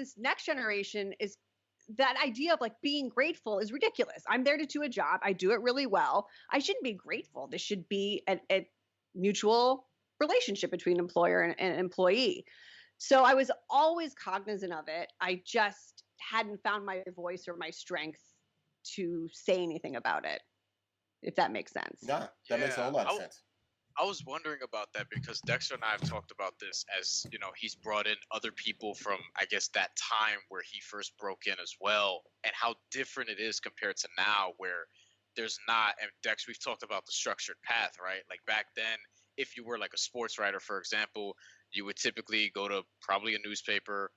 this next generation is that idea of like being grateful is ridiculous. I'm there to do a job. I do it really well. I shouldn't be grateful. This should be a mutual relationship between employer and employee. So I was always cognizant of it. I just hadn't found my voice or my strength to say anything about it, if that makes sense. Yeah, that makes a whole lot of sense. I was wondering about that because Dexter and I have talked about this as, he's brought in other people from, I guess, that time where he first broke in as well, and how different it is compared to now where there's not, and Dex, we've talked about the structured path, right? Like back then, if you were like a sports writer, for example, you would typically go to probably a newspaper.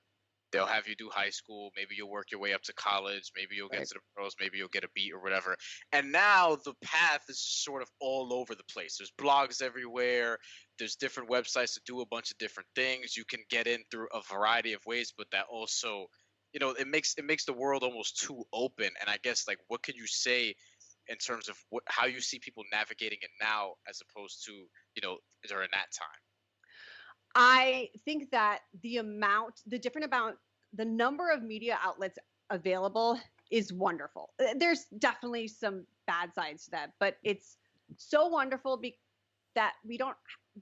They'll have you do high school. Maybe you'll work your way up to college. Maybe you'll get to the pros. Maybe you'll get a beat or whatever. And now the path is sort of all over the place. There's blogs everywhere. There's different websites that do a bunch of different things. You can get in through a variety of ways, but that also, it makes the world almost too open. And I guess, like, what could you say in terms of how you see people navigating it now as opposed to, during that time? I think that the number of media outlets available is wonderful. There's definitely some bad sides to that, but it's so wonderful that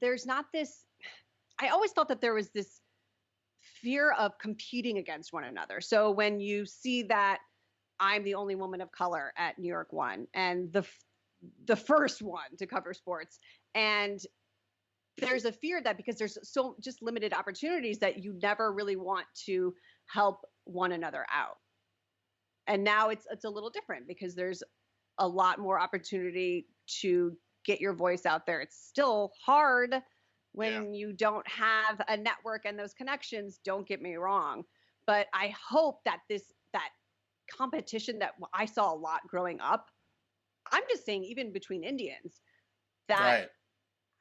there's not this, I always felt that there was this fear of competing against one another. So when you see that I'm the only woman of color at New York One and the first one to cover sports, and there's a fear that because there's so just limited opportunities that you never really want to help one another out. And now it's a little different because there's a lot more opportunity to get your voice out there. It's still hard when you don't have a network and those connections, don't get me wrong. But I hope that that competition that I saw a lot growing up, I'm just saying even between Indians, that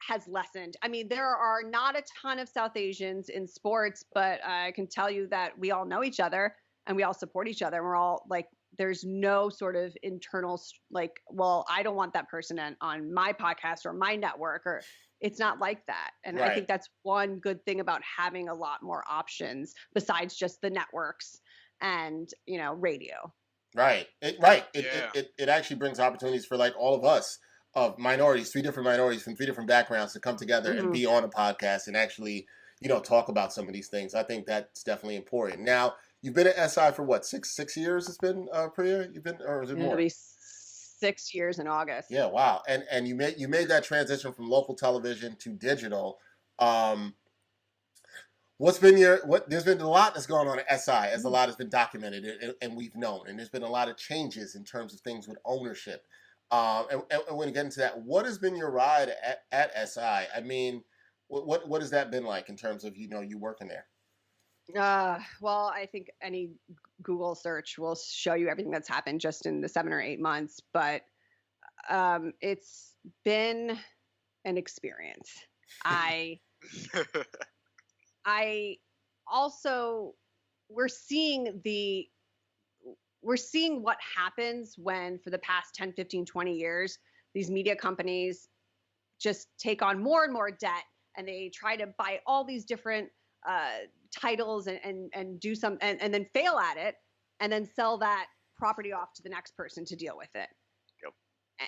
has lessened. I mean, there are not a ton of South Asians in sports, but I can tell you that we all know each other and we all support each other. And we're all like, there's no sort of internal, like, well, I don't want that person on my podcast or my network, or it's not like that. And I think that's one good thing about having a lot more options besides just the networks and, radio. Right. It actually brings opportunities for like all of us of minorities, 3 different minorities from 3 different backgrounds to come together and be on a podcast and actually, talk about some of these things. I think that's definitely important. Now, you've been at SI for what, 6 years it's been, Priya? You've been, or is it more? It'll be 6 years in August. Yeah, wow. And you made that transition from local television to digital. There's been a lot that's gone on at SI, as a lot has been documented and we've known, and there's been a lot of changes in terms of things with ownership. And when we get into that, what has been your ride at SI? I mean, what has that been like in terms of, you working there? Well, I think any Google search will show you everything that's happened just in the 7 or 8 months, but it's been an experience. I also, we're seeing what happens when for the past 10, 15, 20 years, these media companies just take on more and more debt and they try to buy all these different titles and do some and then fail at it and then sell that property off to the next person to deal with it. Yep.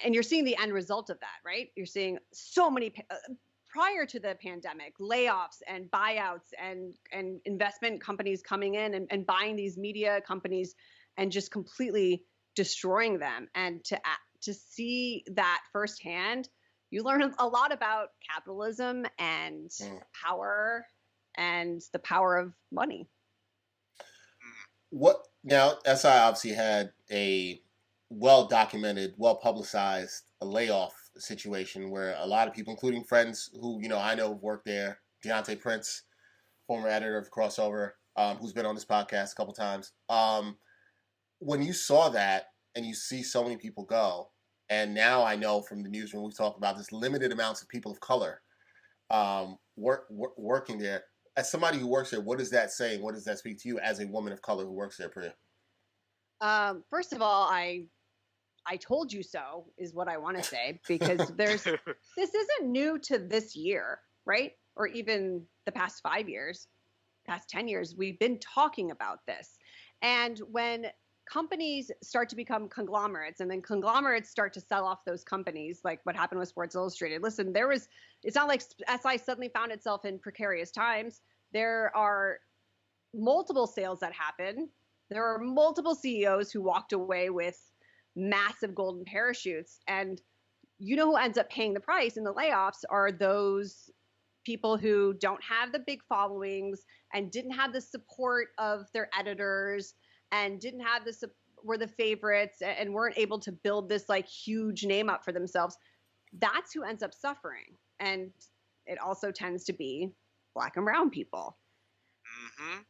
And you're seeing the end result of that, right? You're seeing so many prior to the pandemic, layoffs and buyouts and investment companies coming in and buying these media companies and just completely destroying them. And to see that firsthand, you learn a lot about capitalism and power and the power of money. What now? SI obviously had a well-documented, well-publicized layoff situation where a lot of people, including friends who I know have worked there, Deontay Prince, former editor of Crossover, who's been on this podcast a couple times. When you saw that and you see so many people go, and now I know from the newsroom we've talked about this limited amounts of people of color working there. As somebody who works there, what is that saying? What does that speak to you as a woman of color who works there, Priya? First of all, I told you so is what I want to say, because this isn't new to this year, right? Or even the past 5 years. past 10 years, we've been talking about this. And when companies start to become conglomerates and then conglomerates start to sell off those companies, like what happened with Sports Illustrated. Listen, it's not like SI suddenly found itself in precarious times. There are multiple sales that happen. There are multiple CEOs who walked away with massive golden parachutes. And you know who ends up paying the price in the layoffs are those people who don't have the big followings and didn't have the support of their editors and didn't have were the favorites and weren't able to build this like huge name up for themselves. That's who ends up suffering. And it also tends to be Black and brown people. Mm-hmm.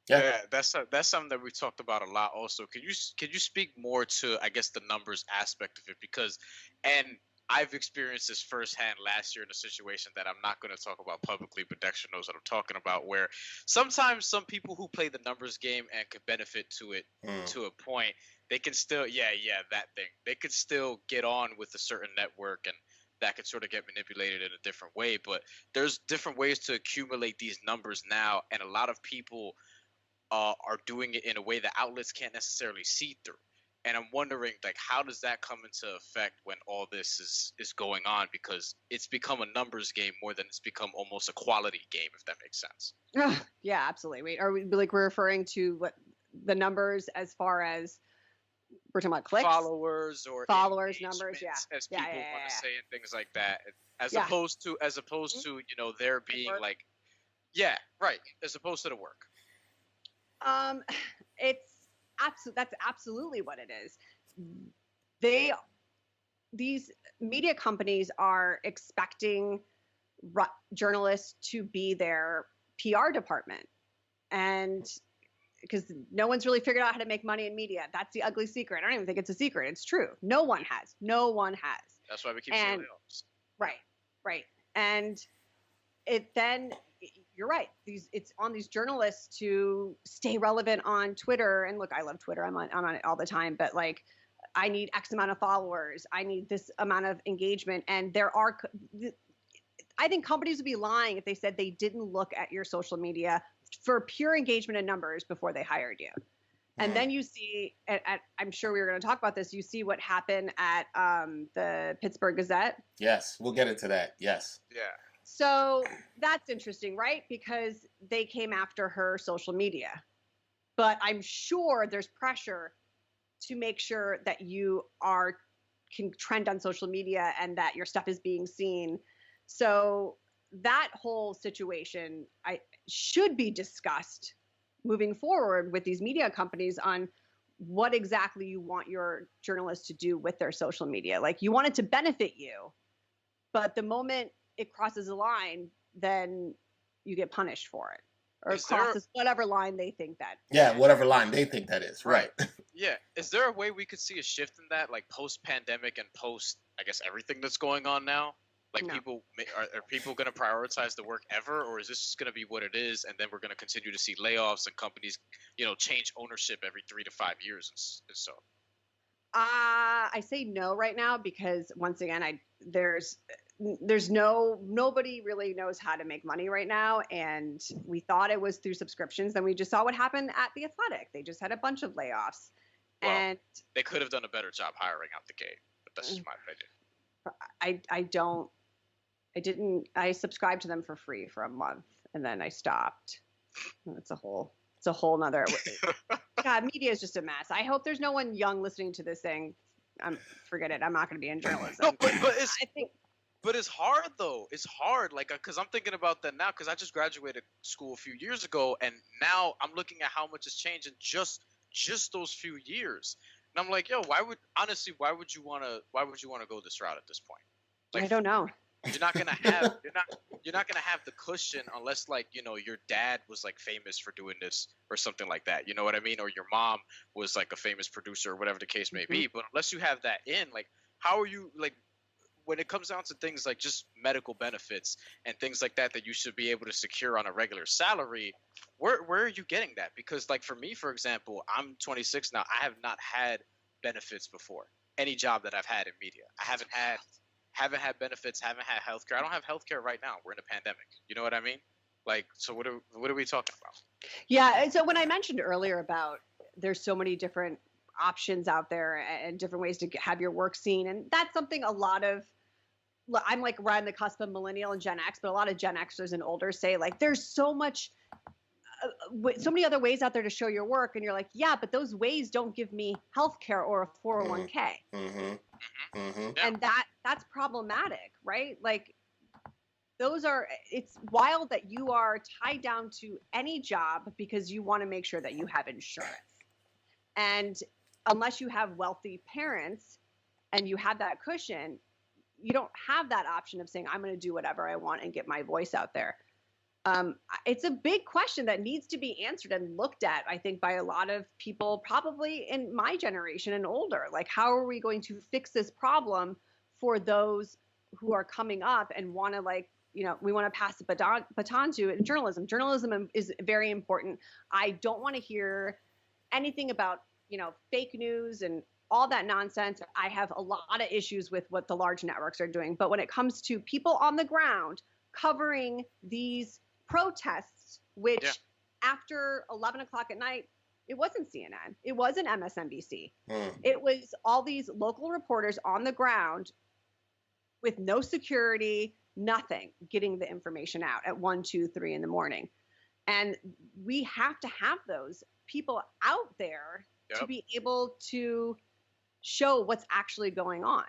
Yeah, that's something that we talked about a lot. Also, can you speak more to, I guess, the numbers aspect of it? Because, and I've experienced this firsthand last year in a situation that I'm not going to talk about publicly, but Dexter knows what I'm talking about. Where sometimes some people who play the numbers game and could benefit to it to a point, they can still, that thing. They could still get on with a certain network, and that could sort of get manipulated in a different way. But there's different ways to accumulate these numbers now, and a lot of people are doing it in a way that outlets can't necessarily see through. And I'm wondering, like, how does that come into effect when all this is going on? Because it's become a numbers game more than it's become almost a quality game, if that makes sense. Yeah, absolutely. Wait, are we like we're referring to what the numbers as far as we're talking about clicks, followers numbers, as people want to say, and things like that, as opposed to there being like, as opposed to the work. That's absolutely what it is. These media companies are expecting journalists to be their PR department, and because no one's really figured out how to make money in media. That's the ugly secret. I don't even think it's a secret. It's true. No one has. That's why we keep seeing layoffs. Right. And you're right. It's on these journalists to stay relevant on Twitter. And look, I love Twitter. I'm on it all the time. But like, I need X amount of followers. I need this amount of engagement. And I think companies would be lying if they said they didn't look at your social media for pure engagement and numbers before they hired you. And then you see, I'm sure we were going to talk about this. You see what happened at the Pittsburgh Gazette. Yes, we'll get into that. Yes. Yeah. So that's interesting, right? Because they came after her social media. But I'm sure there's pressure to make sure that you can trend on social media and that your stuff is being seen. So that whole situation should be discussed moving forward with these media companies on what exactly you want your journalists to do with their social media. Like, you want it to benefit you, but the moment it crosses a line, then you get punished for it, or it crosses whatever line they think that. Yeah, whatever line they think that is, right. Yeah. Is there a way we could see a shift in that, like post-pandemic and post, I guess, everything that's going on now? Like, no. Are people going to prioritize the work ever, or is this just going to be what it is, and then we're going to continue to see layoffs and companies, change ownership every 3 to 5 years and so? I say no right now because, once again, nobody really knows how to make money right now, and we thought it was through subscriptions. Then we just saw what happened at The Athletic. They just had a bunch of layoffs. Well, and they could have done a better job hiring out the gate, but that's just my opinion. I subscribed to them for free for a month, and then I stopped. It's a whole nother. God, media is just a mess. I hope there's no one young listening to this saying, forget it, I'm not going to be in journalism. No, but it's hard though. It's hard, like, because I'm thinking about that now, because I just graduated school a few years ago, and now I'm looking at how much has changed in just those few years. And I'm like, yo, why would you want to go this route at this point? Like, I don't know. You're not gonna have the cushion unless, like, your dad was like famous for doing this or something like that. You know what I mean? Or your mom was like a famous producer or whatever the case may be. But unless you have that like, how are you, like, when it comes down to things like just medical benefits and things like that you should be able to secure on a regular salary, where are you getting that? Because, like, for me, for example, I'm 26 now. I have not had benefits before. Any job that I've had in media, I haven't had benefits, haven't had healthcare. I don't have healthcare right now. We're in a pandemic. You know what I mean? Like, so what are we talking about? Yeah. And so when I mentioned earlier about there's so many different options out there and different ways to have your work seen, and that's something a lot of, I'm like right on the cusp of millennial and Gen X, but a lot of Gen Xers and older say like there's so many other ways out there to show your work, and you're like, yeah, but those ways don't give me healthcare or a 401k. And that's problematic, right? Like it's wild that you are tied down to any job because you want to make sure that you have insurance. And unless you have wealthy parents and you have that cushion, you don't have that option of saying, I'm going to do whatever I want and get my voice out there. It's a big question that needs to be answered and looked at, I think, by a lot of people, probably in my generation and older. Like, how are we going to fix this problem for those who are coming up and want to, like, we want to pass the baton to in journalism. Journalism is very important. I don't want to hear anything about, fake news and all that nonsense. I have a lot of issues with what the large networks are doing. But when it comes to people on the ground covering these protests, which after 11 o'clock at night, it wasn't CNN, it wasn't MSNBC. It was all these local reporters on the ground with no security, nothing, getting the information out at 1, 2, 3 in the morning. And we have to have those people out there to be able to show what's actually going on.